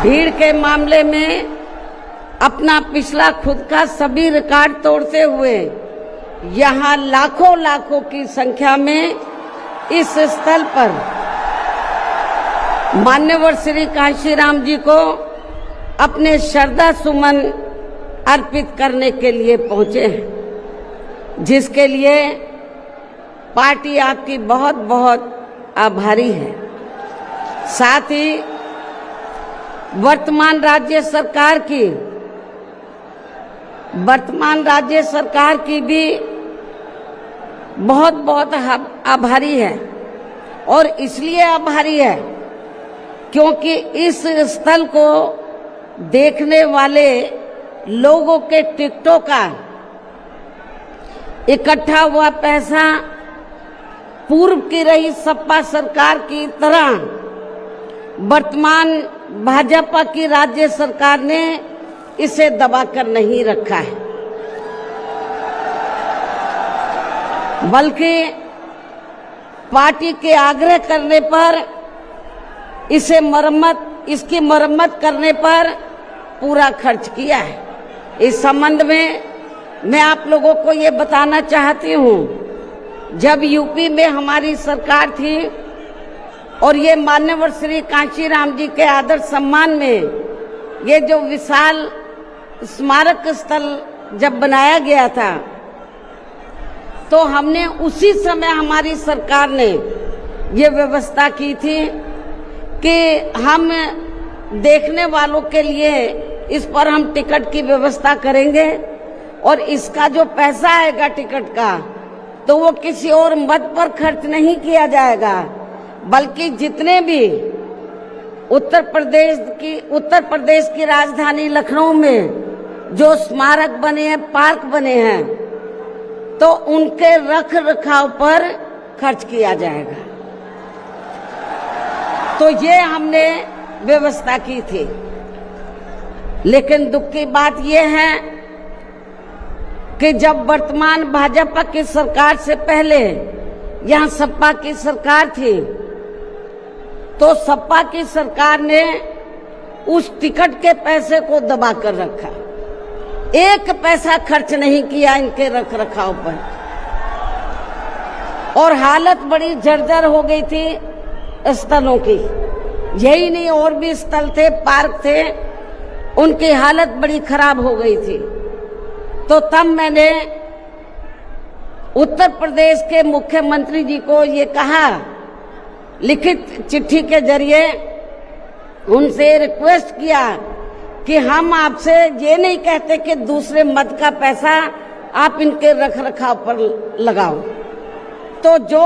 भीड़ के मामले में अपना पिछला खुद का सभी रिकॉर्ड तोड़ते हुए यहाँ लाखों लाखों की संख्या में इस स्थल पर मान्यवर श्री कांशीराम जी को अपने श्रद्धा सुमन अर्पित करने के लिए पहुंचे हैं, जिसके लिए पार्टी आपकी बहुत बहुत आभारी है। साथ ही वर्तमान राज्य सरकार की भी बहुत बहुत आभारी है। और इसलिए आभारी है क्योंकि इस स्थल को देखने वाले लोगों के टिकटों का इकट्ठा हुआ पैसा पूर्व की रही सपा सरकार की तरह वर्तमान भाजपा की राज्य सरकार ने इसे दबाकर नहीं रखा है, बल्कि पार्टी के आग्रह करने पर इसकी मरम्मत करने पर पूरा खर्च किया है। इस संबंध में मैं आप लोगों को ये बताना चाहती हूँ, जब यूपी में हमारी सरकार थी और ये मान्यवर श्री कांशीराम जी के आदर सम्मान में ये जो विशाल स्मारक स्थल जब बनाया गया था, तो हमने उसी समय हमारी सरकार ने ये व्यवस्था की थी कि हम देखने वालों के लिए इस पर हम टिकट की व्यवस्था करेंगे और इसका जो पैसा आएगा टिकट का, तो वो किसी और मद पर खर्च नहीं किया जाएगा, बल्कि जितने भी उत्तर प्रदेश की राजधानी लखनऊ में जो स्मारक बने हैं, पार्क बने हैं, तो उनके रख रखाव पर खर्च किया जाएगा। तो ये हमने व्यवस्था की थी। लेकिन दुख की बात यह है कि जब वर्तमान भाजपा की सरकार से पहले यहाँ सपा की सरकार थी, तो सपा की सरकार ने उस टिकट के पैसे को दबा कर रखा, एक पैसा खर्च नहीं किया इनके रख रखाव पर, और हालत बड़ी जर्जर हो गई थी स्थलों की। यही नहीं, और भी स्थल थे, पार्क थे, उनकी हालत बड़ी खराब हो गई थी। तो तब मैंने उत्तर प्रदेश के मुख्यमंत्री जी को ये कहा, लिखित चिट्ठी के जरिए उनसे रिक्वेस्ट किया कि हम आपसे ये नहीं कहते कि दूसरे मद का पैसा आप इनके रख रखाव पर लगाओ, तो जो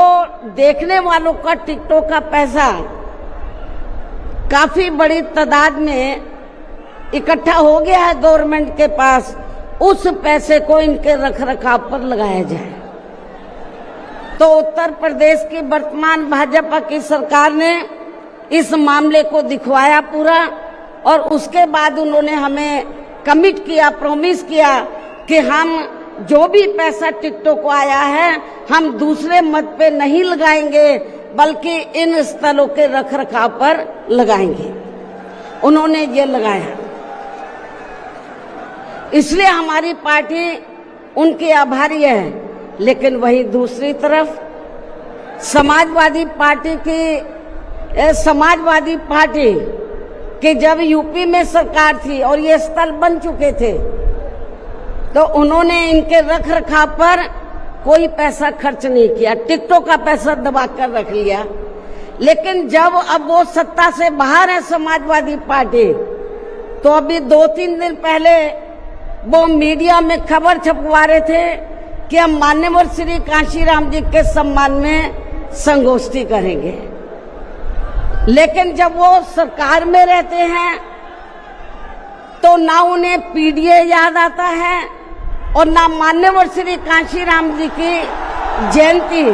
देखने वालों का टिकटों का पैसा काफी बड़ी तादाद में इकट्ठा हो गया है गवर्नमेंट के पास, उस पैसे को इनके रख रखाव पर लगाया जाए। तो उत्तर प्रदेश की वर्तमान भाजपा की सरकार ने इस मामले को दिखवाया पूरा, और उसके बाद उन्होंने हमें कमिट किया, प्रॉमिस किया कि हम जो भी पैसा टिकटों को आया है हम दूसरे मद पे नहीं लगाएंगे, बल्कि इन स्थलों के रख रखाव पर लगाएंगे। उन्होंने ये लगाया, इसलिए हमारी पार्टी उनकी आभारी है। लेकिन वहीं दूसरी तरफ समाजवादी पार्टी कि जब यूपी में सरकार थी और ये स्थल बन चुके थे, तो उन्होंने इनके रख रखाव पर कोई पैसा खर्च नहीं किया, टिकटों का पैसा दबा कर रख लिया। लेकिन जब अब वो सत्ता से बाहर है समाजवादी पार्टी, तो अभी 2-3 दिन पहले वो मीडिया में खबर छपवा रहे थे कि हम मान्यवर श्री कांशीराम जी के सम्मान में संगोष्ठी करेंगे। लेकिन जब वो सरकार में रहते हैं तो ना उन्हें पीडीए याद आता है और ना मान्यवर श्री कांशीराम जी की जयंती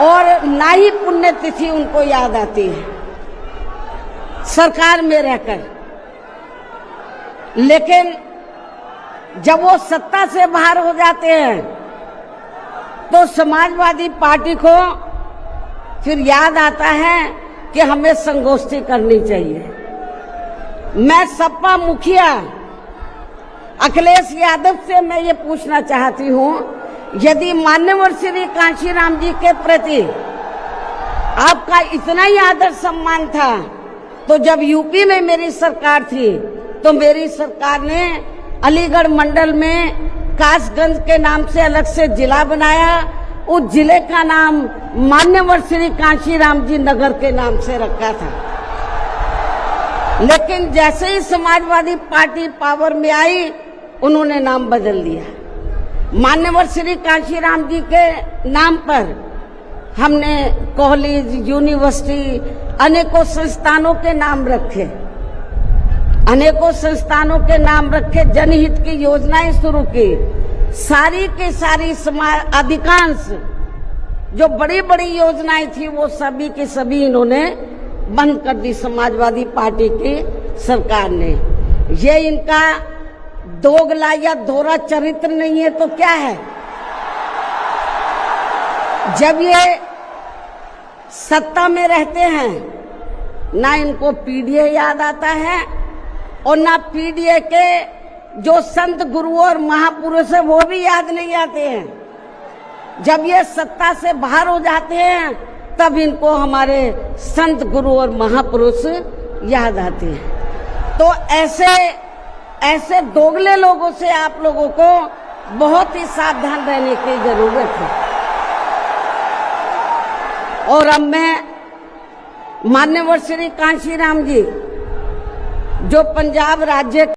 और ना ही पुण्यतिथि उनको याद आती है सरकार में रहकर। लेकिन जब वो सत्ता से बाहर हो जाते हैं तो समाजवादी पार्टी को फिर याद आता है कि हमें संगोष्ठी करनी चाहिए। मैं सपा मुखिया अखिलेश यादव से मैं ये पूछना चाहती हूँ, यदि मान्यवर श्री कांशीराम जी के प्रति आपका इतना ही आदर सम्मान था, तो जब यूपी में मेरी सरकार थी तो मेरी सरकार ने अलीगढ़ मंडल में कासगंज के नाम से अलग से जिला बनाया। उस जिले का नाम मान्यवर श्री कांशीराम जी नगर के नाम से रखा था। लेकिन जैसे ही समाजवादी पार्टी पावर में आई, उन्होंने नाम बदल दिया। मान्यवर श्री कांशीराम जी के नाम पर हमने कॉलेज, यूनिवर्सिटी, अनेकों संस्थानों के नाम रखे, अनेकों संस्थानों के नाम रखे, जनहित की योजनाएं शुरू की। सारी के सारी अधिकांश जो बड़ी बड़ी योजनाएं थी वो सभी के सभी इन्होंने बंद कर दी समाजवादी पार्टी की सरकार ने। ये इनका दोगला या दोहरा चरित्र नहीं है तो क्या है? जब ये सत्ता में रहते हैं ना इनको पीडीए याद आता है और ना पीडीए के जो संत गुरु और महापुरुष है वो भी याद नहीं आते हैं। जब ये सत्ता से बाहर हो जाते हैं तब इनको हमारे संत गुरु और महापुरुष याद आते हैं। तो ऐसे दोगले लोगों से आप लोगों को बहुत ही सावधान रहने की जरूरत है। और अब मैं मान्यवर श्री कांशीराम जी जो पंजाब राज्य